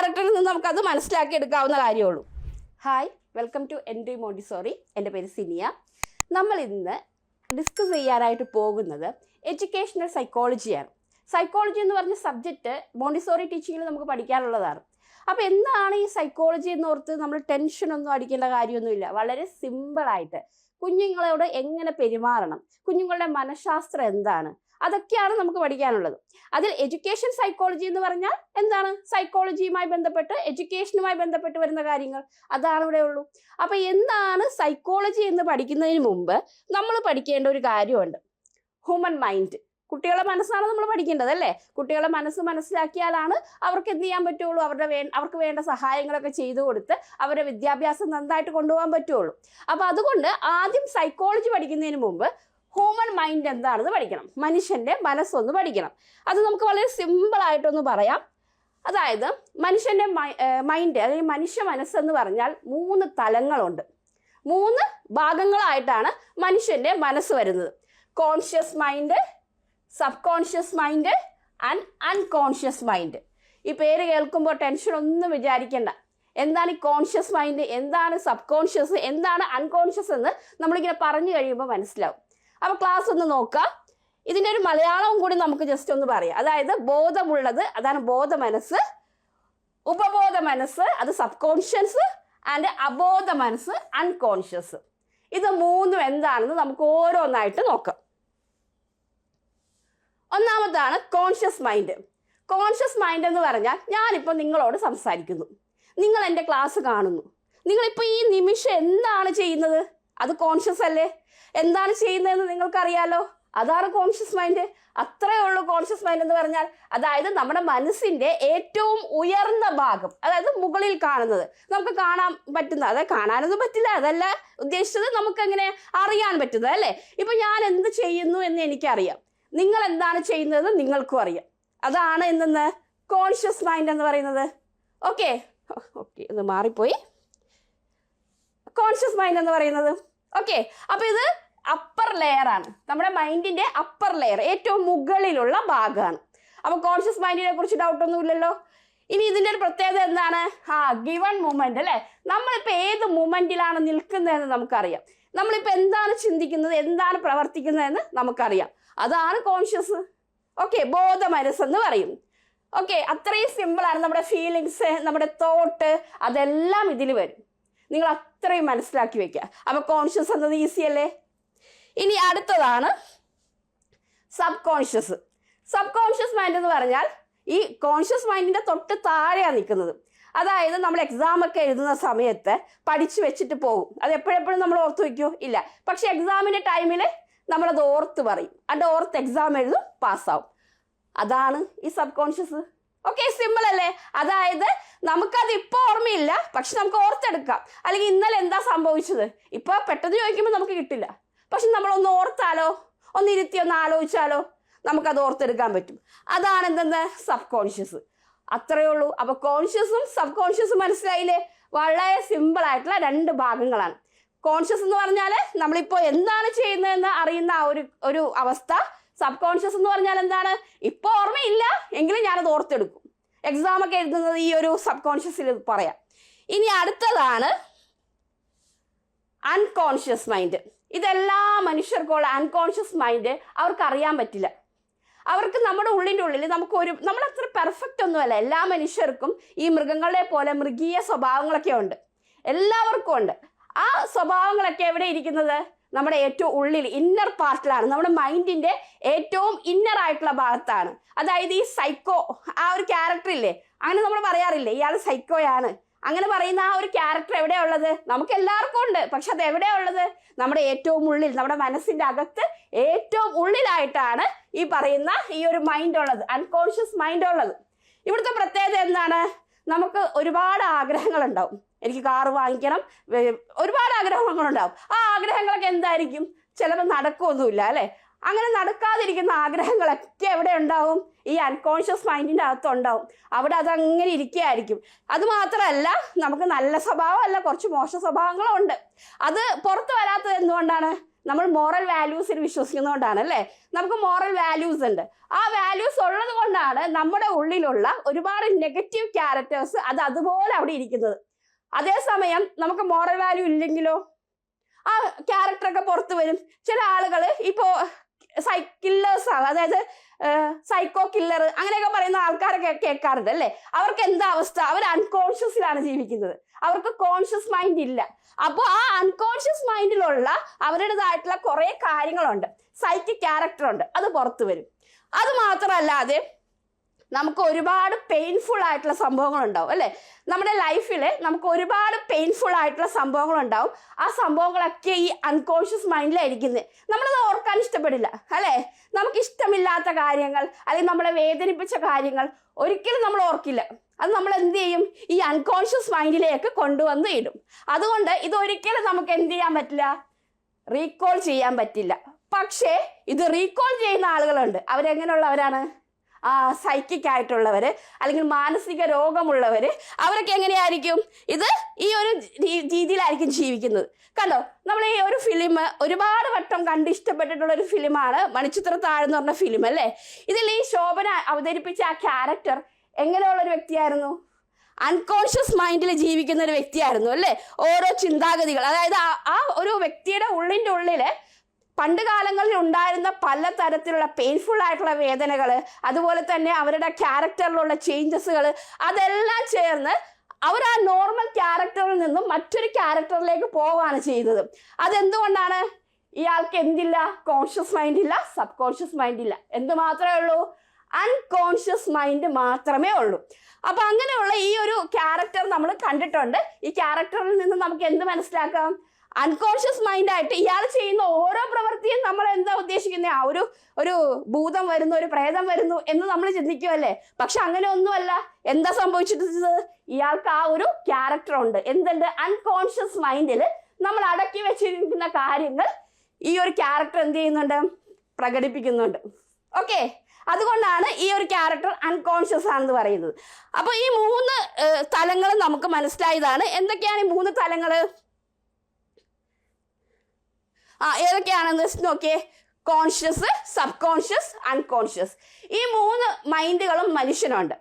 ക്യാരക്ടറിൽ നിന്ന് നമുക്കത് മനസ്സിലാക്കി എടുക്കാവുന്ന കാര്യമുള്ളൂ. Hi, welcome to entry Montessori. എൻ്റെ പേര് സിനിയ. നമ്മൾ ഇന്ന് ഡിസ്കസ് ചെയ്യാനായിട്ട് പോകുന്നത് എഡ്യൂക്കേഷണൽ സൈക്കോളജിയാണ്. സൈക്കോളജി എന്ന് പറഞ്ഞ സബ്ജക്റ്റ് മോണ്ടിസോറി ടീച്ചിങ്ങിൽ നമുക്ക് പഠിക്കാനുള്ളതാണ്. അപ്പോൾ എന്താണ് ഈ സൈക്കോളജി എന്നോർത്ത് നമ്മൾ ടെൻഷനൊന്നും അടിക്കേണ്ട കാര്യമൊന്നുമില്ല. വളരെ സിമ്പിളായിട്ട് കുഞ്ഞുങ്ങളോട് എങ്ങനെ പെരുമാറണം, കുഞ്ഞുങ്ങളുടെ മനഃശാസ്ത്രം എന്താണ്, അതൊക്കെയാണ് നമുക്ക് പഠിക്കാനുള്ളത്. അതിൽ എഡ്യൂക്കേഷൻ സൈക്കോളജി എന്ന് പറഞ്ഞാൽ എന്താണ്? സൈക്കോളജിയുമായി ബന്ധപ്പെട്ട്, എഡ്യൂക്കേഷനുമായി ബന്ധപ്പെട്ട് വരുന്ന കാര്യങ്ങൾ, അതാണ് ഇവിടെ ഉള്ളൂ. അപ്പോൾ എന്താണ് സൈക്കോളജി എന്ന് പഠിക്കുന്നതിന് മുമ്പ് നമ്മൾ പഠിക്കേണ്ട ഒരു കാര്യമുണ്ട്, ഹ്യൂമൻ മൈൻഡ്. കുട്ടികളുടെ മനസ്സാണ് നമ്മൾ പഠിക്കേണ്ടത് അല്ലേ? കുട്ടികളുടെ മനസ്സ് മനസ്സിലാക്കിയാലാണ് അവർക്ക് എന്ത് ചെയ്യാൻ പറ്റുള്ളൂ, അവർക്ക് വേണ്ട സഹായങ്ങളൊക്കെ ചെയ്തു കൊടുത്ത് അവരുടെ വിദ്യാഭ്യാസം നന്നായിട്ട് കൊണ്ടുപോകാൻ പറ്റുള്ളൂ. അപ്പോൾ അതുകൊണ്ട് ആദ്യം സൈക്കോളജി പഠിക്കുന്നതിന് മുമ്പ് ഹ്യൂമൻ മൈൻഡ് എന്താണെന്ന് പഠിക്കണം, മനുഷ്യൻ്റെ മനസ്സൊന്ന് പഠിക്കണം. അത് നമുക്ക് വളരെ സിമ്പിളായിട്ടൊന്ന് പറയാം. അതായത് മനുഷ്യൻ്റെ മൈൻഡ് അല്ലെങ്കിൽ മനുഷ്യ മനസ്സെന്ന് പറഞ്ഞാൽ 3 തലങ്ങളുണ്ട്, 3 ഭാഗങ്ങളായിട്ടാണ് മനുഷ്യൻ്റെ മനസ്സ് വരുന്നത്. Conscious mind, sub conscious mind and unconscious mind. ഈ പേര് കേൾക്കുമ്പോൾ ടെൻഷൻ ഒന്നും വിചാരിക്കേണ്ട. എന്താണ് ഈ കോൺഷ്യസ് മൈൻഡ്, എന്താണ് സബ് കോൺഷ്യസ്, എന്താണ് അൺകോൺഷ്യസ് എന്ന് നമ്മളിങ്ങനെ പറഞ്ഞു കഴിയുമ്പോൾ മനസ്സിലാവും. അപ്പോൾ ക്ലാസ് ഒന്ന് നോക്കാം. ഇതിൻ്റെ ഒരു മലയാളവും കൂടി നമുക്ക് ജസ്റ്റ് ഒന്ന് പറയാം. അതായത് ബോധമുള്ളത് അതാണ് ബോധ മനസ്സ്, ഉപബോധ മനസ്സ് അത് സബ് കോൺഷ്യസ്, ആൻഡ് അബോധ മനസ്സ് അൺകോൺഷ്യസ്. ഇത് 3 എന്താണെന്ന് നമുക്ക് ഓരോന്നായിട്ട് നോക്കാം. ഒന്നാമതാണ് കോൺഷ്യസ് മൈൻഡ്. കോൺഷ്യസ് മൈൻഡ് എന്ന് പറഞ്ഞാൽ ഞാനിപ്പോൾ നിങ്ങളോട് സംസാരിക്കുന്നു, നിങ്ങൾ എൻ്റെ ക്ലാസ് കാണുന്നു, നിങ്ങളിപ്പോൾ ഈ നിമിഷം എന്താണ് ചെയ്യുന്നത്, അത് കോൺഷ്യസ് അല്ലേ? എന്താണ് ചെയ്യുന്നതെന്ന് നിങ്ങൾക്കറിയാലോ, അതാണ് കോൺഷ്യസ് മൈൻഡ്. അത്രേ ഉള്ളൂ കോൺഷ്യസ് മൈൻഡ് എന്ന് പറഞ്ഞാൽ. അതായത് നമ്മുടെ മനസ്സിൻ്റെ ഏറ്റവും ഉയർന്ന ഭാഗം, അതായത് മുകളിൽ കാണുന്നത്, നമുക്ക് കാണാൻ പറ്റുന്ന, അതായത് കാണാനൊന്നും പറ്റില്ല, അതല്ല ഉദ്ദേശിച്ചത്, നമുക്കങ്ങനെ അറിയാൻ പറ്റുന്നത് അല്ലേ? ഇപ്പം ഞാൻ എന്ത് ചെയ്യുന്നു എന്ന് എനിക്കറിയാം, നിങ്ങൾ എന്താണ് ചെയ്യുന്നതെന്ന് നിങ്ങൾക്കും അറിയാം. അതാണ് എന്തെന്ന് കോൺഷ്യസ് മൈൻഡ് എന്ന് പറയുന്നത്. ഓക്കെ, ഇത് മാറിപ്പോയി. കോൺഷ്യസ് മൈൻഡ് എന്ന് പറയുന്നത് ഓക്കെ. അപ്പോൾ ഇത് അപ്പർ ലെയർ ആണ്, നമ്മുടെ മൈൻഡിൻ്റെ അപ്പർ ലെയർ, ഏറ്റവും മുകളിലുള്ള ഭാഗമാണ്. അപ്പോൾ കോൺഷ്യസ് മൈൻഡിനെ കുറിച്ച് ഡൗട്ടൊന്നും ഇല്ലല്ലോ. ഇനി ഇതിൻ്റെ ഒരു പ്രത്യേകത എന്താണ്? ഗിവൺ മൂമെന്റ് അല്ലേ? നമ്മളിപ്പോൾ ഏത് മൂമെന്റിലാണ് നിൽക്കുന്നതെന്ന് നമുക്കറിയാം. നമ്മളിപ്പോൾ എന്താണ് ചിന്തിക്കുന്നത്, എന്താണ് പ്രവർത്തിക്കുന്നതെന്ന് നമുക്കറിയാം. അതാണ് കോൺഷ്യസ്. ഓക്കെ, ബോധ മനസ്സെന്ന് പറയും. ഓക്കെ, അത്രയും സിമ്പിളാണ്. നമ്മുടെ ഫീലിങ്സ്, നമ്മുടെ തോട്ട്, അതെല്ലാം ഇതിൽ വരും. നിങ്ങൾ അത്രയും മനസ്സിലാക്കി വെക്കുക. അപ്പോൾ കോൺഷ്യസ് എന്നത് ഈസി അല്ലേ? ഇനി അടുത്തതാണ് sub conscious. Sub conscious mind എന്ന് പറഞ്ഞാൽ ഈ കോൺഷ്യസ് മൈൻഡിൻ്റെ തൊട്ട് താഴെയാണ് നിൽക്കുന്നത്. അതായത് നമ്മൾ എക്സാമൊക്കെ എഴുതുന്ന സമയത്ത് പഠിച്ചു വെച്ചിട്ട് പോകും, അത് എപ്പോഴെപ്പോഴും നമ്മൾ ഓർത്ത് വയ്ക്കുമോ? ഇല്ല. പക്ഷെ എക്സാമിൻ്റെ ടൈമിൽ നമ്മളത് ഓർത്ത് പറയും, അത് ഓർത്ത് എക്സാം എഴുതും, പാസ്സാവും. അതാണ് ഈ സബ് കോൺഷ്യസ്. ഓക്കെ, സിമ്പിൾ അല്ലേ? അതായത് നമുക്കത് ഇപ്പോൾ ഓർമ്മയില്ല, പക്ഷെ നമുക്ക് ഓർത്തെടുക്കാം. അല്ലെങ്കിൽ ഇന്നലെ എന്താ സംഭവിച്ചത് ഇപ്പോൾ പെട്ടെന്ന് ചോദിക്കുമ്പോൾ നമുക്ക് കിട്ടില്ല, പക്ഷെ നമ്മളൊന്ന് ഓർത്താലോ, ഒന്ന് ഇരുത്തി ഒന്ന് ആലോചിച്ചാലോ നമുക്കത് ഓർത്തെടുക്കാൻ പറ്റും. അതാണ് എന്തെന്ന് സബ് കോൺഷ്യസ്. അത്രയേ ഉള്ളൂ. അപ്പോൾ കോൺഷ്യസും സബ് കോൺഷ്യസും മനസ്സിലായില്ലേ? വളരെ സിമ്പിൾ ആയിട്ടുള്ള 2 ഭാഗങ്ങളാണ്. കോൺഷ്യസ് എന്ന് പറഞ്ഞാൽ നമ്മളിപ്പോൾ എന്താണ് ചെയ്യുന്നതെന്ന് അറിയുന്ന ഒരു അവസ്ഥ. സബ് കോൺഷ്യസ് എന്ന് പറഞ്ഞാൽ എന്താണ്? ഇപ്പോൾ ഓർമ്മയില്ല എങ്കിലും ഞാനത് ഓർത്തെടുക്കും. എക്സാമൊക്കെ എഴുതുന്നത് ഈ ഒരു സബ് കോൺഷ്യസിൽ പറയാം. ഇനി അടുത്തതാണ് അൺകോൺഷ്യസ് മൈൻഡ്. ഇതെല്ലാ മനുഷ്യർക്കുള്ള അൺകോൺഷ്യസ് മൈൻഡ് അവർക്ക് അറിയാൻ പറ്റില്ല. അവർക്ക് നമ്മുടെ ഉള്ളിൻ്റെ ഉള്ളിൽ നമ്മളത്ര പെർഫെക്റ്റ് ഒന്നുമല്ല. എല്ലാ മനുഷ്യർക്കും ഈ മൃഗങ്ങളെ പോലെ മൃഗീയ സ്വഭാവങ്ങളൊക്കെ ഉണ്ട്, എല്ലാവർക്കും ഉണ്ട്. ആ സ്വഭാവങ്ങളൊക്കെ എവിടെ ഇരിക്കുന്നത്? നമ്മുടെ ഏറ്റവും ഉള്ളിൽ, ഇന്നർ പാർട്ടിലാണ്, നമ്മുടെ മൈൻഡിൻ്റെ ഏറ്റവും ഇന്നർ ആയിട്ടുള്ള ഭാഗത്താണ്. അതായത് ഈ സൈക്കോ, ആ ഒരു ക്യാരക്ടർ ഇല്ലേ, അങ്ങനെ നമ്മൾ പറയാറില്ലേ ഇയാൾ സൈക്കോയാണ്, അങ്ങനെ പറയുന്ന ആ ഒരു ക്യാരക്ടർ എവിടെയാണ് ഉള്ളത്? നമുക്ക് എല്ലാവർക്കും ഉണ്ട്, പക്ഷെ അത് എവിടെയാണ് ഉള്ളത്? നമ്മുടെ ഏറ്റവും ഉള്ളിൽ, നമ്മുടെ മനസ്സിൻ്റെ അകത്ത് ഏറ്റവും ഉള്ളിലായിട്ടാണ് ഈ പറയുന്ന ഈ ഒരു മൈൻഡ് ഉള്ളത്, അൺകോൺഷ്യസ് മൈൻഡ് ഉള്ളത്. ഇവിടുത്തെ പ്രത്യേകത എന്താണ്? നമുക്ക് ഒരുപാട് ആഗ്രഹങ്ങളുണ്ടാവും. എനിക്ക് കാറ് വാങ്ങിക്കണം, ഒരുപാട് ആഗ്രഹങ്ങളുണ്ടാവും. ആ ആഗ്രഹങ്ങളൊക്കെ എന്തായിരിക്കും? ചിലപ്പോൾ നടക്കുമൊന്നുമില്ല അല്ലേ? അങ്ങനെ നടക്കാതിരിക്കുന്ന ആഗ്രഹങ്ങളൊക്കെ എവിടെ ഉണ്ടാവും? ഈ അൺകോൺഷ്യസ് മൈൻഡിൻ്റെ അകത്തുണ്ടാവും. അവിടെ അതങ്ങനെ ഇരിക്കുകയായിരിക്കും. അതുമാത്രമല്ല, നമുക്ക് നല്ല സ്വഭാവമല്ല, കുറച്ച് മോശ സ്വഭാവങ്ങളും ഉണ്ട്. അത് പുറത്ത് വരാത്തത് എന്തുകൊണ്ടാണ്? നമ്മൾ മോറൽ വാല്യൂസിൽ വിശ്വസിക്കുന്നതുകൊണ്ടാണ് അല്ലേ. നമുക്ക് മോറൽ വാല്യൂസ് ഉണ്ട്. ആ വാല്യൂസ് ഉള്ളത് കൊണ്ടാണ് നമ്മുടെ ഉള്ളിലുള്ള ഒരുപാട് നെഗറ്റീവ് ക്യാരക്ടേഴ്സ് അത് അതുപോലെ അവിടെ ഇരിക്കുന്നത്. അതേസമയം നമുക്ക് മോറൽ വാല്യൂ ഇല്ലെങ്കിലോ ആ ക്യാരക്ടറൊക്കെ പുറത്തു വരും. ചില ആളുകൾ ഇപ്പോൾ കില്ലേഴ്സാണ്, അതായത് സൈക്കോ കില്ലർ അങ്ങനെയൊക്കെ പറയുന്ന ആൾക്കാരൊക്കെ കേൾക്കാറുണ്ട് അല്ലേ. അവർക്ക് എന്താ അവസ്ഥ? അവർ അൺകോൺഷ്യസിലാണ് ജീവിക്കുന്നത്, അവർക്ക് കോൺഷ്യസ് മൈൻഡ് ഇല്ല. അപ്പോൾ ആ അൺകോൺഷ്യസ് മൈൻഡിലുള്ള അവരുടേതായിട്ടുള്ള കുറെ കാര്യങ്ങളുണ്ട്, സൈക്കിക് ക്യാരക്ടർ ഉണ്ട്, അത് പുറത്തു വരും. അത് മാത്രമല്ലാതെ നമുക്ക് ഒരുപാട് പെയിൻഫുൾ ആയിട്ടുള്ള സംഭവങ്ങൾ ഉണ്ടാവും അല്ലേ. നമ്മുടെ ലൈഫിൽ നമുക്ക് ഒരുപാട് പെയിൻഫുൾ ആയിട്ടുള്ള സംഭവങ്ങൾ ഉണ്ടാവും. ആ സംഭവങ്ങളൊക്കെ ഈ അൺകോൺഷ്യസ് മൈൻഡിലായിരിക്കുന്നത്. നമ്മളത് ഓർക്കാൻ ഇഷ്ടപ്പെടില്ല അല്ലേ. നമുക്ക് ഇഷ്ടമില്ലാത്ത കാര്യങ്ങൾ അല്ലെങ്കിൽ നമ്മളെ വേദനിപ്പിച്ച കാര്യങ്ങൾ ഒരിക്കലും നമ്മൾ ഓർക്കില്ല. അത് നമ്മൾ എന്ത് ചെയ്യും? ഈ അൺകോൺഷ്യസ് മൈൻഡിലേക്ക് കൊണ്ടുവന്ന് ഇടും. അതുകൊണ്ട് ഇതൊരിക്കലും നമുക്ക് എന്ത് ചെയ്യാൻ പറ്റില്ല? റീകോൾ ചെയ്യാൻ പറ്റില്ല. പക്ഷേ ഇത് റീകോൾ ചെയ്യുന്ന ആളുകളുണ്ട്. അവരെങ്ങനെയുള്ളവരാണ്? സൈക്കിക് ആയിട്ടുള്ളവർ അല്ലെങ്കിൽ മാനസിക രോഗമുള്ളവർ. അവരൊക്കെ എങ്ങനെയായിരിക്കും? ഇത് ഈ ഒരു രീതിയിലായിരിക്കും ജീവിക്കുന്നത്. കണ്ടോ, നമ്മൾ ഈ ഒരു ഫിലിം ഒരുപാട് വട്ടം കണ്ട് ഇഷ്ടപ്പെട്ടിട്ടുള്ള ഒരു ഫിലിമാണ് മണിച്ചിത്രത്താഴ് എന്ന് പറഞ്ഞ ഫിലിം അല്ലേ. ഇതിൽ ഈ ശോഭന അവതരിപ്പിച്ച ആ ക്യാരക്ടർ എങ്ങനെയുള്ള ഒരു വ്യക്തിയായിരുന്നു? അൺകോൺഷ്യസ് മൈൻഡിൽ ജീവിക്കുന്ന ഒരു വ്യക്തിയായിരുന്നു അല്ലേ. ഓരോ ചിന്താഗതികൾ, അതായത് ആ ഒരു വ്യക്തിയുടെ ഉള്ളിൻ്റെ ഉള്ളിൽ പണ്ട് കാലങ്ങളിൽ ഉണ്ടായിരുന്ന പല തരത്തിലുള്ള പെയിൻഫുൾ ആയിട്ടുള്ള വേദനകൾ, അതുപോലെ തന്നെ അവരുടെ ക്യാരക്ടറിലുള്ള ചേഞ്ചസുകൾ, അതെല്ലാം ചേർന്ന് അവർ ആ നോർമൽ ക്യാരക്ടറിൽ നിന്നും മറ്റൊരു ക്യാരക്ടറിലേക്ക് പോവുകയാണ് ചെയ്തത്. അതെന്തുകൊണ്ടാണ്? ഇയാൾക്ക് എന്തില്ല? കോൺഷ്യസ് മൈൻഡ് ഇല്ല, സബ് കോൺഷ്യസ് മൈൻഡ് ഇല്ല. എന്ത് മാത്രമേ ഉള്ളൂ? അൺകോൺഷ്യസ് മൈൻഡ് മാത്രമേ ഉള്ളൂ. അപ്പൊ അങ്ങനെയുള്ള ഈ ഒരു ക്യാരക്ടർ നമ്മൾ കണ്ടിട്ടുണ്ട്. ഈ ക്യാരക്ടറിൽ നിന്ന് നമുക്ക് എന്ത് മനസ്സിലാക്കാം? അൺകോൺഷ്യസ് മൈൻഡായിട്ട് ഇയാൾ ചെയ്യുന്ന ഓരോ പ്രവൃത്തിയും നമ്മൾ എന്താ ഉദ്ദേശിക്കുന്നത്? ആ ഒരു ഭൂതം വരുന്നു, ഒരു പ്രേതം വരുന്നു എന്ന് നമ്മൾ ചിന്തിക്കുമല്ലേ. പക്ഷെ അങ്ങനെ ഒന്നുമല്ല. എന്താ സംഭവിച്ചിട്ടുള്ളത്? ഇയാൾക്ക് ആ ഒരു ക്യാരക്ടർ ഉണ്ട്. എന്തുണ്ട്? അൺകോൺഷ്യസ് മൈൻഡിൽ നമ്മൾ അടക്കി വെച്ചിരിക്കുന്ന കാര്യങ്ങൾ ഈ ഒരു ക്യാരക്ടർ എന്ത് ചെയ്യുന്നുണ്ട്? പ്രകടിപ്പിക്കുന്നുണ്ട്. ഓക്കെ, അതുകൊണ്ടാണ് ഈ ഒരു ക്യാരക്ടർ അൺകോൺഷ്യസ് ആണെന്ന് പറയുന്നത്. അപ്പൊ ഈ 3 തലങ്ങൾ നമുക്ക് മനസ്സിലായതാണ്. എന്തൊക്കെയാണ് ഈ 3 തലങ്ങൾ? ഏതൊക്കെയാണെന്ന് നോക്കിയേ. Conscious, sub conscious, unconscious. ഈ 3 മൈൻഡുകളും മനുഷ്യനുണ്ട്.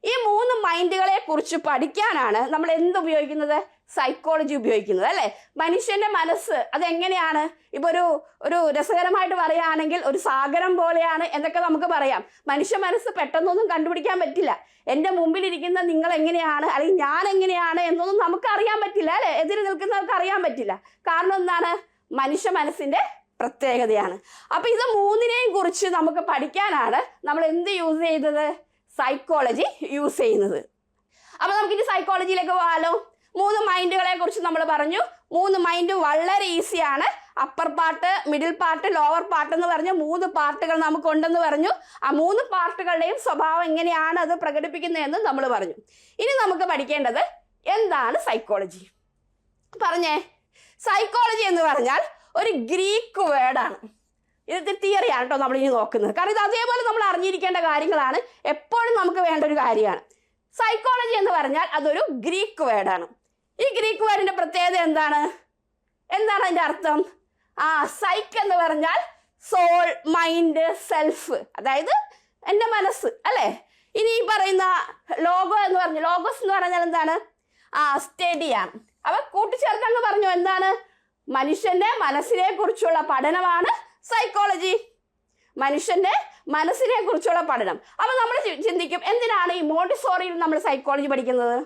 ഈ 3 മൈൻഡുകളെ കുറിച്ച് പഠിക്കാനാണ് നമ്മൾ എന്തുപയോഗിക്കുന്നത്? സൈക്കോളജി ഉപയോഗിക്കുന്നത് അല്ലേ. മനുഷ്യന്റെ മനസ്സ് അതെങ്ങനെയാണ്? ഇപ്പൊ ഒരു രസകരമായിട്ട് പറയുകയാണെങ്കിൽ ഒരു സാഗരം പോലെയാണ് എന്നൊക്കെ നമുക്ക് പറയാം. മനുഷ്യ മനസ്സ് പെട്ടെന്നൊന്നും കണ്ടുപിടിക്കാൻ പറ്റില്ല. എൻ്റെ മുമ്പിലിരിക്കുന്ന നിങ്ങൾ എങ്ങനെയാണ് അല്ലെങ്കിൽ ഞാൻ എങ്ങനെയാണ് എന്നൊന്നും നമുക്ക് അറിയാൻ പറ്റില്ല അല്ലെ. എതിര് നിൽക്കുന്നവർക്ക് അറിയാൻ പറ്റില്ല. കാരണം എന്താണ്? മനുഷ്യ മനസ്സിന്റെ പ്രത്യേകതയാണ്. അപ്പൊ ഇത് 3നെയും കുറിച്ച് നമുക്ക് പഠിക്കാനാണ് നമ്മൾ എന്ത് യൂസ് ചെയ്തത്? സൈക്കോളജി യൂസ് ചെയ്യുന്നത്. അപ്പൊ നമുക്കിനി സൈക്കോളജിയിലേക്ക് പോകാലോ. 3 മൈൻഡുകളെ കുറിച്ച് നമ്മൾ പറഞ്ഞു. 3 മൈൻഡ് വളരെ ഈസിയാണ്. Upper part, middle part, lower part എന്ന് പറഞ്ഞ് 3 പാർട്ടുകൾ നമുക്കുണ്ടെന്ന് പറഞ്ഞു. ആ 3 പാർട്ടുകളുടെയും സ്വഭാവം എങ്ങനെയാണ് അത് പ്രകടിപ്പിക്കുന്നതെന്ന് നമ്മൾ പറഞ്ഞു. ഇനി നമുക്ക് പഠിക്കേണ്ടത് എന്താണ് സൈക്കോളജി? പറഞ്ഞേ. സൈക്കോളജി എന്ന് പറഞ്ഞാൽ ഒരു ഗ്രീക്ക് വേർഡാണ്. ഇത് തിയറിയാണ് കേട്ടോ നമ്മൾ ഇനി നോക്കുന്നത്. കാരണം ഇത് അതേപോലെ നമ്മൾ അറിഞ്ഞിരിക്കേണ്ട കാര്യങ്ങളാണ്, എപ്പോഴും നമുക്ക് വേണ്ട ഒരു കാര്യമാണ്. സൈക്കോളജി എന്ന് പറഞ്ഞാൽ അതൊരു ഗ്രീക്ക് വേർഡാണ്. ഈ ഗ്രീക്ക് വേർഡിന്റെ പ്രത്യേകത എന്താണ്? അതിന്റെ അർത്ഥം? സൈക്ക് എന്ന് പറഞ്ഞാൽ സോൾ, മൈൻഡ്, സെൽഫ്, അതായത് എൻ്റെ മനസ്സ് അല്ലേ. ഇനി ഈ പറയുന്ന ലോഗോസ് എന്ന് പറഞ്ഞാൽ എന്താണ്? സ്റ്റഡിയാണ്. അവ കൂട്ടിച്ചേർത്തങ്ങ് പറഞ്ഞു. എന്താണ്? മനുഷ്യന്റെ മനസ്സിനെ കുറിച്ചുള്ള പഠനമാണ് സൈക്കോളജി. മനുഷ്യന്റെ മനസ്സിനെ കുറിച്ചുള്ള പഠനം. അപ്പൊ നമ്മൾ ചിന്തിക്കും, എന്തിനാണ് ഈ മോണ്ടിസോറിയിൽ നമ്മൾ സൈക്കോളജി പഠിക്കുന്നത്?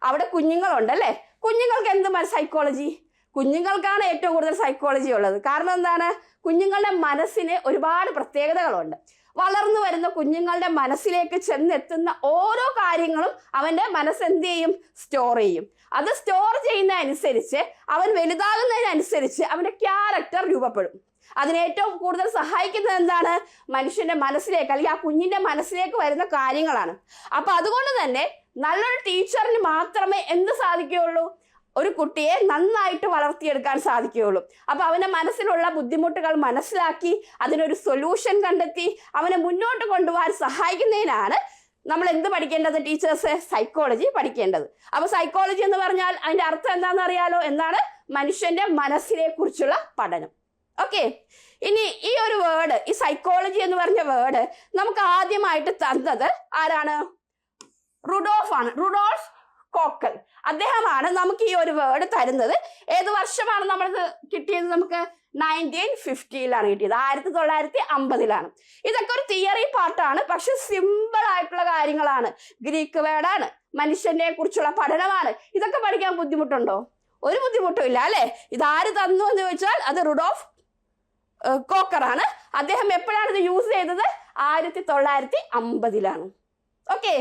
അവിടെ കുഞ്ഞുങ്ങളുണ്ടല്ലേ. കുഞ്ഞുങ്ങൾക്ക് എന്ത് സൈക്കോളജി? കുഞ്ഞുങ്ങൾക്കാണ് ഏറ്റവും കൂടുതൽ സൈക്കോളജി ഉള്ളത്. കാരണം എന്താണ്? കുഞ്ഞുങ്ങളുടെ മനസ്സിന് ഒരുപാട് പ്രത്യേകതകളുണ്ട്. വളർന്നു വരുന്ന കുഞ്ഞുങ്ങളുടെ മനസ്സിലേക്ക് ചെന്നെത്തുന്ന ഓരോ കാര്യങ്ങളും അവന്റെ മനസ്സ് എന്ത് ചെയ്യും? സ്റ്റോർ ചെയ്യും. അത് സ്റ്റോർ ചെയ്യുന്നതനുസരിച്ച് അവൻ വലുതാകുന്നതിനനുസരിച്ച് അവന്റെ ക്യാരക്ടർ രൂപപ്പെടും. അതിന് ഏറ്റവും കൂടുതൽ സഹായിക്കുന്നത് എന്താണ്? മനുഷ്യന്റെ മനസ്സിലേക്ക് അല്ലെങ്കിൽ ആ കുഞ്ഞിന്റെ മനസ്സിലേക്ക് വരുന്ന കാര്യങ്ങളാണ്. അപ്പൊ അതുകൊണ്ട് തന്നെ നല്ലൊരു ടീച്ചറിന് മാത്രമേ എന്ത് സാധിക്കുകയുള്ളൂ? ഒരു കുട്ടിയെ നന്നായിട്ട് വളർത്തിയെടുക്കാൻ സാധിക്കുകയുള്ളൂ. അപ്പൊ അവന്റെ മനസ്സിലുള്ള ബുദ്ധിമുട്ടുകൾ മനസ്സിലാക്കി അതിനൊരു സൊല്യൂഷൻ കണ്ടെത്തി അവനെ മുന്നോട്ട് കൊണ്ടുപോകാൻ സഹായിക്കുന്നതിനാണ് നമ്മൾ എന്ത് പഠിക്കേണ്ടത്? ടീച്ചേഴ്സ് സൈക്കോളജി പഠിക്കേണ്ടത്. അപ്പൊ സൈക്കോളജി എന്ന് പറഞ്ഞാൽ അതിന്റെ അർത്ഥം എന്താണെന്ന് അറിയാലോ? എന്താണ്? മനുഷ്യന്റെ മനസ്സിനെ കുറിച്ചുള്ള പഠനം. ഓക്കെ, ഇനി ഈ ഒരു വേർഡ്, ഈ സൈക്കോളജി എന്ന് പറഞ്ഞ വേർഡ് നമുക്ക് ആദ്യമായിട്ട് തന്നത് ആരാണ്? റുഡോൾഫ് ആണ്. റുഡോൾഫ് കോക്കൽ അദ്ദേഹമാണ് നമുക്ക് ഈ ഒരു വേർഡ് തരുന്നത്. ഏത് വർഷമാണ് നമ്മളിത് കിട്ടിയത്? നമുക്ക് 1950 കിട്ടിയത്, 1950. ഇതൊക്കെ ഒരു തിയറി പാർട്ടാണ്, പക്ഷെ സിമ്പിൾ ആയിട്ടുള്ള കാര്യങ്ങളാണ്. ഗ്രീക്ക് വേർഡാണ്, മനുഷ്യനെ കുറിച്ചുള്ള പഠനമാണ്. ഇതൊക്കെ പഠിക്കാൻ ബുദ്ധിമുട്ടുണ്ടോ? ഒരു ബുദ്ധിമുട്ടും ഇല്ല അല്ലെ. ഇതാര് തന്നു എന്ന് ചോദിച്ചാൽ അത് റുഡോൾഫ് കോക്കർ ആണ്. അദ്ദേഹം എപ്പോഴാണ് ഇത് യൂസ് ചെയ്തത്? 1950. ഓക്കെ,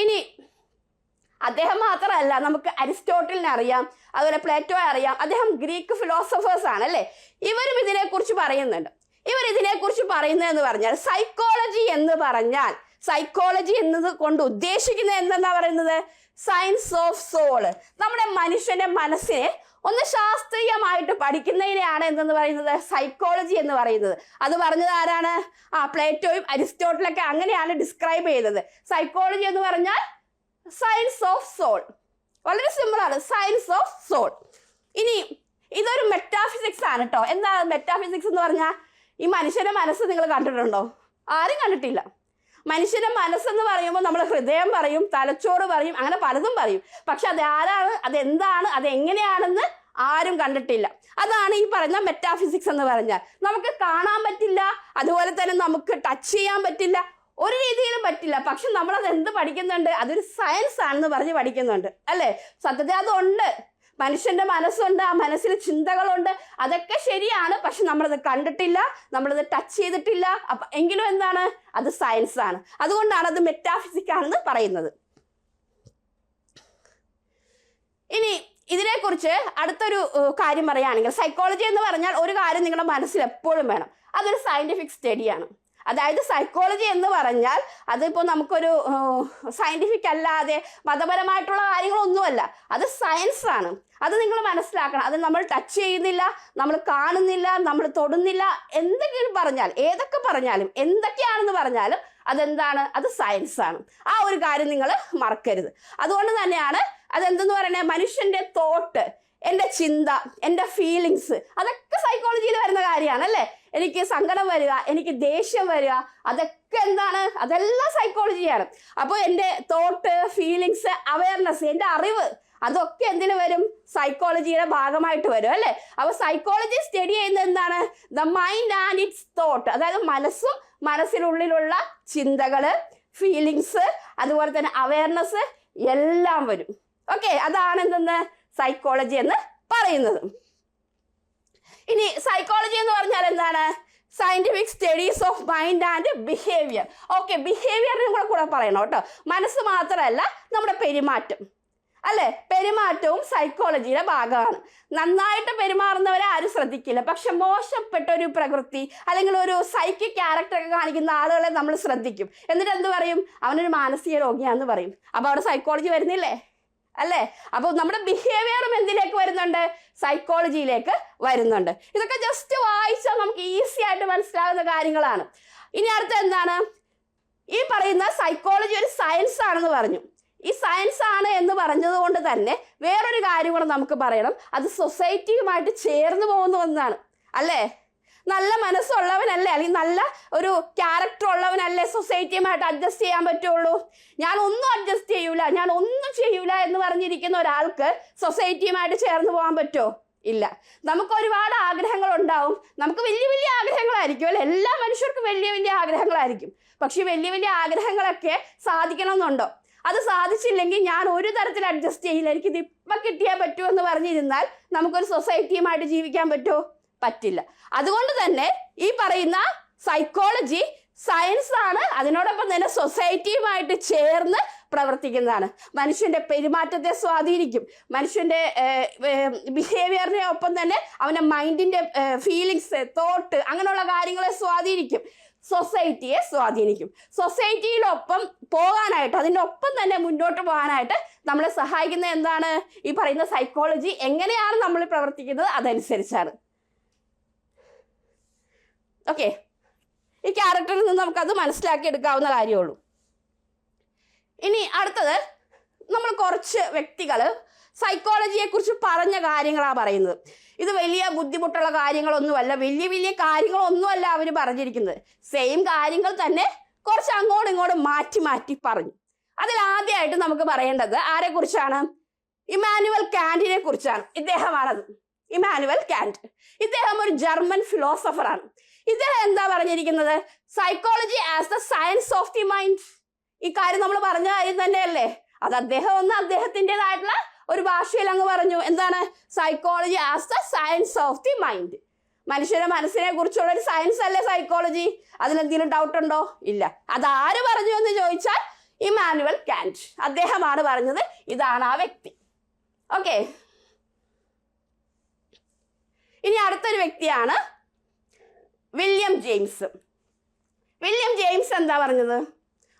ഇനി അദ്ദേഹം മാത്രമല്ല, നമുക്ക് അരിസ്റ്റോട്ടിലിനെ അറിയാം, അതുപോലെ പ്ലേറ്റോയെ അറിയാം. അദ്ദേഹം ഗ്രീക്ക് ഫിലോസഫേഴ്സ് ആണ് അല്ലേ. ഇവരും ഇതിനെക്കുറിച്ച് പറയുന്നുണ്ട്. ഇവർ ഇതിനെക്കുറിച്ച് പറയുന്നതെന്ന് പറഞ്ഞാൽ സൈക്കോളജി എന്ന് പറഞ്ഞാൽ, സൈക്കോളജി എന്നത് കൊണ്ട് ഉദ്ദേശിക്കുന്നത് എന്തെന്നാ പറയുന്നത്? Science of soul. നമ്മുടെ മനുഷ്യന്റെ മനസ്സിനെ ഒന്ന് ശാസ്ത്രീയമായിട്ട് പഠിക്കുന്നതിനെയാണ് എന്തെന്ന് പറയുന്നത്? സൈക്കോളജി എന്ന് പറയുന്നത്. അത് പറഞ്ഞത് ആരാണ്? പ്ലേറ്റോയും അരിസ്റ്റോട്ടിലൊക്കെ അങ്ങനെയാണ് ഡിസ്ക്രൈബ് ചെയ്തത്. സൈക്കോളജി എന്ന് പറഞ്ഞാൽ സയൻസ് ഓഫ് സോൾ. വളരെ സിമ്പിൾ ആണ്, സയൻസ് ഓഫ് സോൾ. ഇനി ഇതൊരു മെറ്റാഫിസിക്സ് ആണ് കേട്ടോ. എന്താ മെറ്റാഫിസിക്സ് എന്ന് പറഞ്ഞാൽ? ഈ മനുഷ്യന്റെ മനസ്സ് നിങ്ങൾ കണ്ടിട്ടുണ്ടോ? ആരും കണ്ടിട്ടില്ല. മനുഷ്യന്റെ മനസ്സെന്ന് പറയുമ്പോൾ നമ്മൾ ഹൃദയം പറയും, തലച്ചോറ് പറയും, അങ്ങനെ പലതും പറയും. പക്ഷെ അത് ആരാണ്, അതെന്താണ്, അതെങ്ങനെയാണെന്ന് ആരും കണ്ടിട്ടില്ല. അതാണ് ഈ പറയുന്ന മെറ്റാഫിസിക്സ് എന്ന് പറഞ്ഞാൽ. നമുക്ക് കാണാൻ പറ്റില്ല, അതുപോലെ തന്നെ നമുക്ക് ടച്ച് ചെയ്യാൻ പറ്റില്ല, ഒരു രീതിയിലും പറ്റില്ല. പക്ഷെ നമ്മളത് എന്ത് പഠിക്കുന്നുണ്ട്? അതൊരു സയൻസ് ആണെന്ന് പറഞ്ഞ് പഠിക്കുന്നുണ്ട് അല്ലേ. സത്യത്തിൽ അതുണ്ട്, മനുഷ്യന്റെ മനസ്സുണ്ട്, ആ മനസ്സിൽ ചിന്തകളുണ്ട്, അതൊക്കെ ശരിയാണ്. പക്ഷെ നമ്മളത് കണ്ടിട്ടില്ല, നമ്മളത് ടച്ച് ചെയ്തിട്ടില്ല. എങ്കിലും എന്താണ്? അത് സയൻസ് ആണ്. അതുകൊണ്ടാണ് അത് മെറ്റാഫിസിക്സ് ആണെന്ന് പറയുന്നത്. ഇനി ഇതിനെക്കുറിച്ച് അടുത്തൊരു കാര്യം പറയുകയാണെങ്കിൽ, സൈക്കോളജി എന്ന് പറഞ്ഞാൽ ഒരു കാര്യം നിങ്ങളുടെ മനസ്സിൽ എപ്പോഴും വേണം, അതൊരു സയന്റിഫിക് സ്റ്റഡിയാണ്. അതായത് സൈക്കോളജി എന്ന് പറഞ്ഞാൽ അതിപ്പോൾ നമുക്കൊരു സയന്റിഫിക് അല്ലാതെ മതപരമായിട്ടുള്ള കാര്യങ്ങളൊന്നുമല്ല, അത് സയൻസ് ആണ്. അത് നിങ്ങൾ മനസ്സിലാക്കണം. അത് നമ്മൾ ടച്ച് ചെയ്യുന്നില്ല, നമ്മൾ കാണുന്നില്ല, നമ്മൾ തൊടുന്നില്ല. എന്തെങ്കിലും പറഞ്ഞാൽ, ഏതൊക്കെ പറഞ്ഞാലും, എന്തൊക്കെയാണെന്ന് പറഞ്ഞാലും അതെന്താണ്? അത് സയൻസ് ആണ്. ആ ഒരു കാര്യം നിങ്ങൾ മറക്കരുത്. അതുകൊണ്ട് തന്നെയാണ് അതെന്തെന്ന് പറയുന്നത്? മനുഷ്യന്റെ തോട്ട്, എൻ്റെ ചിന്ത, എൻ്റെ ഫീലിങ്സ്, അതൊക്കെ സൈക്കോളജിയിൽ വരുന്ന കാര്യമാണ് അല്ലേ. എനിക്ക് സങ്കടം വരിക, എനിക്ക് ദേഷ്യം വരിക, അതൊക്കെ എന്താണ്? അതെല്ലാം സൈക്കോളജിയാണ്. അപ്പോൾ എൻ്റെ തോട്ട്, ഫീലിങ്സ്, അവയർനെസ്, എൻ്റെ അറിവ്, അതൊക്കെ എന്തിനു വരും? സൈക്കോളജിയുടെ ഭാഗമായിട്ട് വരും അല്ലേ. അപ്പോൾ സൈക്കോളജി സ്റ്റഡി ചെയ്യുന്നത് എന്താണ്? The mind and it's thought. അതായത് മനസ്സും മനസ്സിനുള്ളിലുള്ള ചിന്തകള്, ഫീലിങ്സ്, അതുപോലെ തന്നെ അവയർനെസ് എല്ലാം വരും. ഓക്കെ, അതാണ് എന്തെന്ന് സൈക്കോളജി എന്ന് പറയുന്നത്. ഇനി സൈക്കോളജി എന്ന് പറഞ്ഞാൽ എന്താണ്? Scientific studies of mind and behaviour. Okay, ബിഹേവിയറിനും കൂടെ പറയണം കേട്ടോ. മനസ്സ് മാത്രമല്ല, നമ്മുടെ പെരുമാറ്റം അല്ലെ, പെരുമാറ്റവും സൈക്കോളജിയുടെ ഭാഗമാണ്. നന്നായിട്ട് പെരുമാറുന്നവരെ ആരും ശ്രദ്ധിക്കില്ല, പക്ഷെ മോശപ്പെട്ട ഒരു പ്രകൃതി അല്ലെങ്കിൽ ഒരു സൈക്കിക് ക്യാരക്ടറൊക്കെ കാണിക്കുന്ന ആളുകളെ നമ്മൾ ശ്രദ്ധിക്കും. എന്നിട്ട് എന്ത് പറയും? അവനൊരു മാനസിക രോഗിയാണെന്ന് പറയും. അപ്പൊ അവിടെ സൈക്കോളജി വരുന്നില്ലേ അല്ലേ. അപ്പോൾ നമ്മുടെ ബിഹേവിയറും എന്തിലേക്ക് വരുന്നുണ്ട്? സൈക്കോളജിയിലേക്ക് വരുന്നുണ്ട്. ഇതൊക്കെ ജസ്റ്റ് വായിച്ചാൽ നമുക്ക് ഈസി ആയിട്ട് മനസ്സിലാകുന്ന കാര്യങ്ങളാണ്. ഇനി അടുത്ത എന്താണ്? ഈ പറയുന്ന സൈക്കോളജി ഒരു സയൻസ് ആണെന്ന് പറഞ്ഞു. ഈ സയൻസ് ആണ് എന്ന് പറഞ്ഞത് കൊണ്ട് തന്നെ വേറൊരു കാര്യം കൂടെ നമുക്ക് പറയണം. അത് സൊസൈറ്റിയുമായിട്ട് ചേർന്ന് പോകുന്ന ഒന്നാണ് അല്ലേ. നല്ല മനസ്സുള്ളവനല്ലേ, അല്ലെങ്കിൽ നല്ല ഒരു ക്യാരക്ടർ ഉള്ളവനല്ലേ സൊസൈറ്റിയുമായിട്ട് അഡ്ജസ്റ്റ് ചെയ്യാൻ പറ്റുള്ളൂ. ഞാൻ ഒന്നും അഡ്ജസ്റ്റ് ചെയ്യൂല, ഞാൻ ഒന്നും ചെയ്യൂല എന്ന് പറഞ്ഞിരിക്കുന്ന ഒരാൾക്ക് സൊസൈറ്റിയുമായിട്ട് ചേർന്ന് പോകാൻ പറ്റുമോ? ഇല്ല. നമുക്ക് ഒരുപാട് ആഗ്രഹങ്ങൾ ഉണ്ടാവും. നമുക്ക് വലിയ വലിയ ആഗ്രഹങ്ങളായിരിക്കും അല്ലെ. എല്ലാ മനുഷ്യർക്കും വലിയ വലിയ ആഗ്രഹങ്ങളായിരിക്കും. പക്ഷെ വലിയ വലിയ ആഗ്രഹങ്ങളൊക്കെ സാധിക്കണമെന്നുണ്ടോ? അത് സാധിച്ചില്ലെങ്കിൽ ഞാൻ ഒരു തരത്തിൽ അഡ്ജസ്റ്റ് ചെയ്യില്ല, എനിക്കിത് ഇപ്പം കിട്ടിയേ പറ്റൂ എന്ന് പറഞ്ഞിരുന്നാൽ നമുക്കൊരു സൊസൈറ്റിയുമായിട്ട് ജീവിക്കാൻ പറ്റുമോ? പറ്റില്ല. അതുകൊണ്ട് തന്നെ ഈ പറയുന്ന സൈക്കോളജി സയൻസ് ആണ്, അതിനോടൊപ്പം തന്നെ സൊസൈറ്റിയുമായിട്ട് ചേർന്ന് പ്രവർത്തിക്കുന്നതാണ്. മനുഷ്യന്റെ പെരുമാറ്റത്തെ സ്വാധീനിക്കും, മനുഷ്യന്റെ ബിഹേവിയറിനെ ഒപ്പം തന്നെ അവന്റെ മൈൻഡിന്റെ ഫീലിങ്സ്, തോട്ട്, അങ്ങനെയുള്ള കാര്യങ്ങളെ സ്വാധീനിക്കും, സൊസൈറ്റിയെ സ്വാധീനിക്കും. സൊസൈറ്റിയിലൊപ്പം പോകാനായിട്ട്, അതിൻ്റെ ഒപ്പം തന്നെ മുന്നോട്ട് പോകാനായിട്ട് നമ്മളെ സഹായിക്കുന്ന എന്താണ്? ഈ പറയുന്ന സൈക്കോളജി. എങ്ങനെയാണ് നമ്മൾ പ്രവർത്തിക്കുന്നത് അതനുസരിച്ചാണ്. ഓക്കെ, ഈ ക്യാരക്ടറിൽ നിന്ന് നമുക്കത് മനസ്സിലാക്കി എടുക്കാവുന്ന കാര്യമുള്ളൂ. ഇനി അടുത്തത്, നമ്മൾ കുറച്ച് വ്യക്തികൾ സൈക്കോളജിയെ കുറിച്ച് പറഞ്ഞ കാര്യങ്ങളാണ് പറയുന്നത്. ഇത് വലിയ ബുദ്ധിമുട്ടുള്ള കാര്യങ്ങളൊന്നുമല്ല, വലിയ വലിയ കാര്യങ്ങളൊന്നുമല്ല അവർ പറഞ്ഞിരിക്കുന്നത്. സെയിം കാര്യങ്ങൾ തന്നെ കുറച്ച് അങ്ങോട്ടും ഇങ്ങോട്ടും മാറ്റി മാറ്റി പറഞ്ഞു. അതിൽ ആദ്യമായിട്ട് നമുക്ക് പറയേണ്ടത് ആരെ കുറിച്ചാണ്? ഇമ്മാനുവൽ കാന്റിനെ കുറിച്ചാണ്. ഇദ്ദേഹമാണത്, ഇമ്മാനുവൽ കാന്റ്. ഇദ്ദേഹം ഒരു ജർമ്മൻ ഫിലോസഫറാണ്. ഇദ്ദേഹം എന്താ പറഞ്ഞിരിക്കുന്നത്? Psychology as the science of the mind. ഈ കാര്യം നമ്മൾ പറഞ്ഞ കാര്യം തന്നെയല്ലേ? അത് അദ്ദേഹം ഒന്ന് അദ്ദേഹത്തിൻ്റെതായിട്ടുള്ള ഒരു ഭാഷയിൽ അങ്ങ് പറഞ്ഞു. എന്താണ്? Psychology as the science of the mind. മനുഷ്യന്റെ മനസ്സിനെ കുറിച്ചുള്ള ഒരു സയൻസ് അല്ലേ സൈക്കോളജി? അതിലെന്തെങ്കിലും ഡൗട്ട് ഉണ്ടോ? ഇല്ല. അതാര് പറഞ്ഞു എന്ന് ചോദിച്ചാൽ ഇമ്മാനുവൽ കാന്റ്. അദ്ദേഹമാണ് പറഞ്ഞത്. ഇതാണ് ആ വ്യക്തി. ഓക്കെ, ഇനി അടുത്തൊരു വ്യക്തിയാണ് വില്യം ജെയിംസ്. വില്യം ജെയിംസ് എന്താ പറഞ്ഞത്?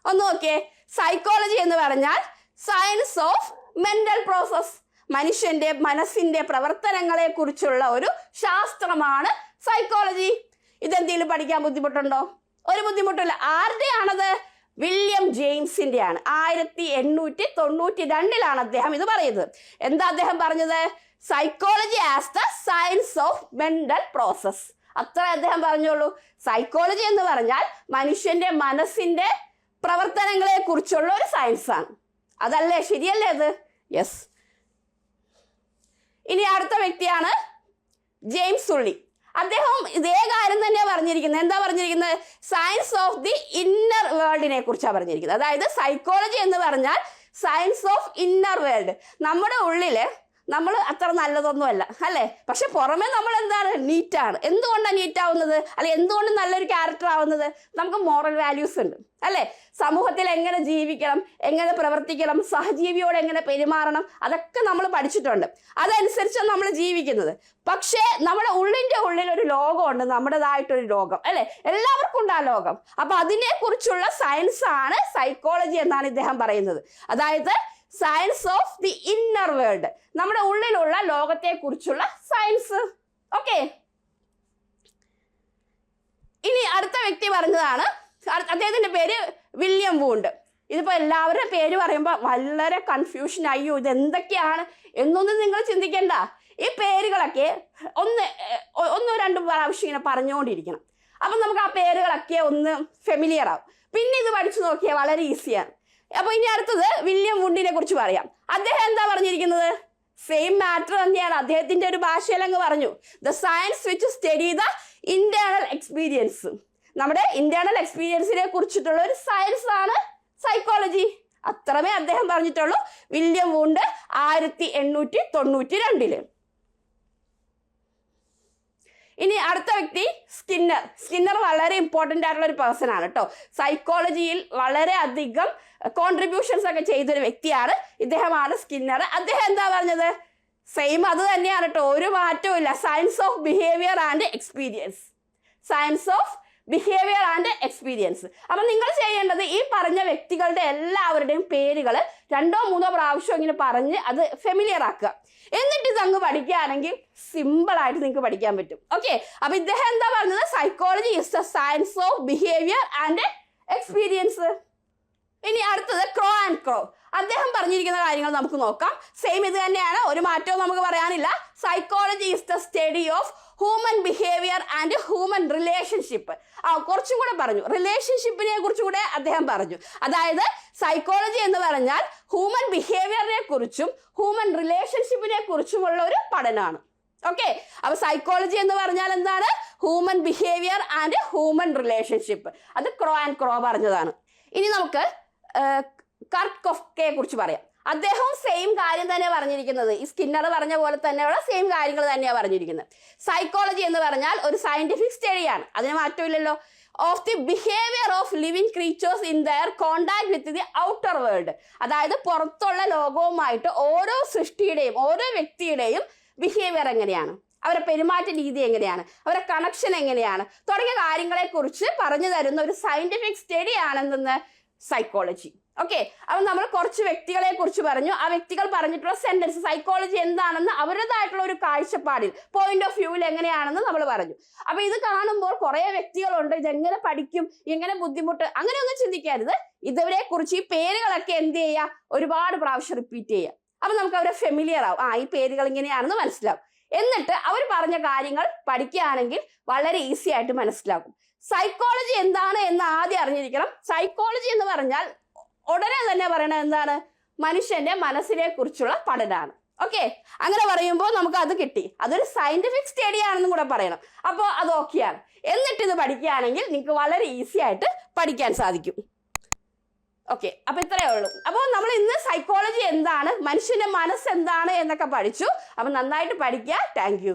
ഒന്ന് നോക്കിയേ. സൈക്കോളജി എന്ന് പറഞ്ഞാൽ സയൻസ് ഓഫ് മെന്റൽ പ്രോസസ്, മനുഷ്യന്റെ മനസ്സിന്റെ പ്രവർത്തനങ്ങളെ കുറിച്ചുള്ള ഒരു ശാസ്ത്രമാണ് സൈക്കോളജി. ഇതെന്തെങ്കിലും പഠിക്കാൻ ബുദ്ധിമുട്ടുണ്ടോ? ഒരു ബുദ്ധിമുട്ടില്ല. ആരുടെയാണത്? വില്യം ജെയിംസിന്റെ ആണ്. 1892 അദ്ദേഹം ഇത് പറയുന്നത്. എന്താ അദ്ദേഹം പറഞ്ഞത്? Psychology as the science of mental process. അത്ര അദ്ദേഹം പറഞ്ഞോളൂ. സൈക്കോളജി എന്ന് പറഞ്ഞാൽ മനുഷ്യന്റെ മനസ്സിന്റെ പ്രവർത്തനങ്ങളെ കുറിച്ചുള്ള ഒരു സയൻസ് ആണ്. അതല്ലേ? ശരിയല്ലേ അത്? യെസ്. ഇനി അടുത്ത വ്യക്തിയാണ് ജെയിംസ് ഉള്ളി. അദ്ദേഹം ഇതേ കാര്യം തന്നെയാണ് പറഞ്ഞിരിക്കുന്നത്. എന്താ പറഞ്ഞിരിക്കുന്നത്? സയൻസ് ഓഫ് ദി ഇന്നർ വേൾഡിനെ കുറിച്ചാണ് പറഞ്ഞിരിക്കുന്നത്. അതായത് സൈക്കോളജി എന്ന് പറഞ്ഞാൽ സയൻസ് ഓഫ് ഇന്നർ വേൾഡ്. നമ്മുടെ ഉള്ളില് നമ്മൾ അത്ര നല്ലതൊന്നുമല്ല അല്ലേ? പക്ഷെ പുറമെ നമ്മൾ എന്താണ്? നീറ്റാണ്. എന്തുകൊണ്ടാണ് നീറ്റ് ആവുന്നത്? അല്ലെ എന്തുകൊണ്ട് നല്ലൊരു ക്യാരക്ടർ ആവുന്നത്? നമുക്ക് മോറൽ വാല്യൂസ് ഉണ്ട് അല്ലേ? സമൂഹത്തിൽ എങ്ങനെ ജീവിക്കണം, എങ്ങനെ പ്രവർത്തിക്കണം, സഹജീവിയോട് എങ്ങനെ പെരുമാറണം, അതൊക്കെ നമ്മൾ പഠിച്ചിട്ടുണ്ട്. അതനുസരിച്ചാണ് നമ്മൾ ജീവിക്കുന്നത്. പക്ഷേ നമ്മുടെ ഉള്ളിൻ്റെ ഉള്ളിൽ ഒരു ലോകമുണ്ട്, നമ്മുടേതായിട്ടൊരു ലോകം അല്ലേ? എല്ലാവർക്കും ഉണ്ട് ആ ലോകം. അപ്പൊ അതിനെക്കുറിച്ചുള്ള സയൻസ് ആണ് സൈക്കോളജി എന്നാണ് ഇദ്ദേഹം പറയുന്നത്. അതായത് science of the inner world, നമ്മുടെ ഉള്ളിലുള്ള ലോകത്തെ കുറിച്ചുള്ള സയൻസ്. ഓക്കെ, ഇനി അടുത്ത വ്യക്തി പറഞ്ഞതാണ്, അദ്ദേഹത്തിന്റെ പേര് വില്യം വൂണ്ട്. ഇതിപ്പോ എല്ലാവരുടെ പേര് പറയുമ്പോൾ വളരെ കൺഫ്യൂഷൻ. അയ്യോ ഇത് എന്തൊക്കെയാണ് എന്നൊന്നും നിങ്ങൾ ചിന്തിക്കേണ്ട. ഈ പേരുകളൊക്കെ ഒന്നോ രണ്ടോ പ്രാവശ്യം ഇങ്ങനെ പറഞ്ഞുകൊണ്ടിരിക്കണം. അപ്പം നമുക്ക് ആ പേരുകളൊക്കെ ഒന്ന് ഫെമിലിയർ ആവും. പിന്നെ ഇത് പഠിച്ചു നോക്കിയാൽ വളരെ ഈസിയാണ്. അപ്പൊ ഇനി അടുത്തത് വില്യം വുണ്ടിനെ കുറിച്ച് പറയാം. അദ്ദേഹം എന്താ പറഞ്ഞിരിക്കുന്നത്? സെയിം മാറ്റർ തന്നെയാണ്. അദ്ദേഹത്തിന്റെ ഒരു ഭാഷയിൽ അങ്ങ് പറഞ്ഞു, the science which study the internal experience. നമ്മുടെ ഇന്റേണൽ എക്സ്പീരിയൻസിനെ കുറിച്ചിട്ടുള്ള ഒരു സയൻസ് ആണ് സൈക്കോളജി. അത്രമേ അദ്ദേഹം പറഞ്ഞിട്ടുള്ളൂ. William Wundt 1892. ഇനി അടുത്ത വ്യക്തി സ്കിന്നർ. സ്കിന്നർ വളരെ ഇമ്പോർട്ടൻ്റ് ആയിട്ടുള്ള ഒരു പേഴ്സൺ ആണ് കേട്ടോ. സൈക്കോളജിയിൽ വളരെ അധികം കോൺട്രിബ്യൂഷൻസ് ഒക്കെ ചെയ്തൊരു വ്യക്തിയാണ്. ഇദ്ദേഹമാണ് സ്കിന്നർ. അദ്ദേഹം എന്താ പറഞ്ഞത്? സെയിം അത് തന്നെയാണ് കേട്ടോ, ഒരു മാറ്റവും ഇല്ല. Science of behaviour and experience. Science of behaviour and experience. അപ്പം നിങ്ങൾ ചെയ്യേണ്ടത് ഈ പറഞ്ഞ വ്യക്തികളുടെ എല്ലാവരുടെയും പേരുകൾ 2-3 പ്രാവശ്യം ഇങ്ങനെ പറഞ്ഞ് അത് ഫെമിലിയർ ആക്കുക. എന്നിട്ട് ഇതങ്ങ് പഠിക്കുകയാണെങ്കിൽ സിമ്പിൾ ആയിട്ട് നിങ്ങൾക്ക് പഠിക്കാൻ പറ്റും. ഓക്കെ, അപ്പൊ ഇദ്ദേഹം എന്താ പറഞ്ഞത്? Psychology is the science of behaviour and experience. ഇനി അടുത്തത് ക്രോ ആൻഡ് ക്രോ. അദ്ദേഹം പറഞ്ഞിരിക്കുന്ന കാര്യങ്ങൾ നമുക്ക് നോക്കാം. സെയിം ഇത് തന്നെയാണ്, ഒരു മാറ്റവും നമുക്ക് പറയാനില്ല. Psychology is the study of human behaviour and human relationship. കുറച്ചും കൂടെ പറഞ്ഞു, റിലേഷൻഷിപ്പിനെ കുറിച്ചും കൂടെ അദ്ദേഹം പറഞ്ഞു. അതായത് സൈക്കോളജി എന്ന് പറഞ്ഞാൽ ഹ്യൂമൻ ബിഹേവിയറിനെ കുറിച്ചും ഹ്യൂമൻ റിലേഷൻഷിപ്പിനെ കുറിച്ചുമുള്ള ഒരു പഠനമാണ്. ഓക്കെ, അപ്പൊ സൈക്കോളജി എന്ന് പറഞ്ഞാൽ എന്താണ്? Human behaviour and human relationship. അത് ക്രോ ആൻഡ് ക്രോ പറഞ്ഞതാണ്. ഇനി നമുക്ക് കർട്ട് കൊഫ്കയെ കുറിച്ച് പറയാം. അദ്ദേഹവും സെയിം കാര്യം തന്നെ പറഞ്ഞിരിക്കുന്നത്. ഈ സ്കിന്നർ പറഞ്ഞ പോലെ തന്നെയുള്ള സെയിം കാര്യങ്ങൾ തന്നെയാണ് പറഞ്ഞിരിക്കുന്നത്. സൈക്കോളജി എന്ന് പറഞ്ഞാൽ ഒരു സയന്റിഫിക് സ്റ്റഡിയാണ്, അതിന് മാറ്റമില്ലല്ലോ. Of the behaviour of living creatures in their contact with the outer world. അതായത് പുറത്തുള്ള ലോകവുമായിട്ട് ഓരോ സൃഷ്ടിയുടെയും ഓരോ വ്യക്തിയുടെയും ബിഹേവിയർ എങ്ങനെയാണ്, അവരുടെ പെരുമാറ്റ രീതി എങ്ങനെയാണ്, അവരുടെ കണക്ഷൻ എങ്ങനെയാണ് തുടങ്ങിയ കാര്യങ്ങളെ കുറിച്ച് പറഞ്ഞു തരുന്ന ഒരു സയന്റിഫിക് സ്റ്റഡി ആണെന്ന് സൈക്കോളജി. ഓക്കെ, അപ്പൊ നമ്മൾ കുറച്ച് വ്യക്തികളെ കുറിച്ച് പറഞ്ഞു. ആ വ്യക്തികൾ പറഞ്ഞിട്ടുള്ള സെന്റൻസ് സൈക്കോളജി എന്താണെന്ന് അവരുടേതായിട്ടുള്ള ഒരു കാഴ്ചപ്പാടിൽ പോയിന്റ് ഓഫ് വ്യൂവിൽ എങ്ങനെയാണെന്ന് നമ്മൾ പറഞ്ഞു. അപ്പൊ ഇത് കാണുമ്പോൾ കുറെ വ്യക്തികളുണ്ട്, ഇതെങ്ങനെ പഠിക്കും, എങ്ങനെ ബുദ്ധിമുട്ട്, അങ്ങനെയൊന്നും ചിന്തിക്കരുത്. ഇതുവരെ കുറിച്ച് ഈ പേരുകളൊക്കെ എന്ത് ചെയ്യുക, ഒരുപാട് പ്രാവശ്യം റിപ്പീറ്റ് ചെയ്യുക. അപ്പം നമുക്ക് അവരെ ഫെമിലിയർ ആവും, ഈ പേരുകൾ ഇങ്ങനെയാണെന്ന് മനസ്സിലാവും. എന്നിട്ട് അവർ പറഞ്ഞ കാര്യങ്ങൾ പഠിക്കുകയാണെങ്കിൽ വളരെ ഈസി ആയിട്ട് മനസ്സിലാക്കും. സൈക്കോളജി എന്താണ് എന്ന് ആദ്യം അറിഞ്ഞിരിക്കണം. സൈക്കോളജി എന്ന് പറഞ്ഞാൽ ഉടനെ തന്നെ പറയണത് എന്താണ്? മനുഷ്യന്റെ മനസ്സിനെ കുറിച്ചുള്ള പഠനമാണ്. ഓക്കെ, അങ്ങനെ പറയുമ്പോൾ നമുക്ക് അത് കിട്ടി. അതൊരു സയന്റിഫിക് സ്റ്റഡി ആണെന്നും കൂടെ പറയണം. അപ്പോൾ അത് ഓക്കെയാണ്. എന്നിട്ട് ഇത് പഠിക്കുകയാണെങ്കിൽ നിങ്ങൾക്ക് വളരെ ഈസി ആയിട്ട് പഠിക്കാൻ സാധിക്കും. ഓക്കെ, അപ്പൊ ഇത്രയേ ഉള്ളൂ. അപ്പോൾ നമ്മൾ ഇന്ന് സൈക്കോളജി എന്താണ്, മനുഷ്യന്റെ മനസ്സ് എന്താണ് എന്നൊക്കെ പഠിച്ചു. അപ്പൊ നന്നായിട്ട് പഠിക്കുക. Thank you.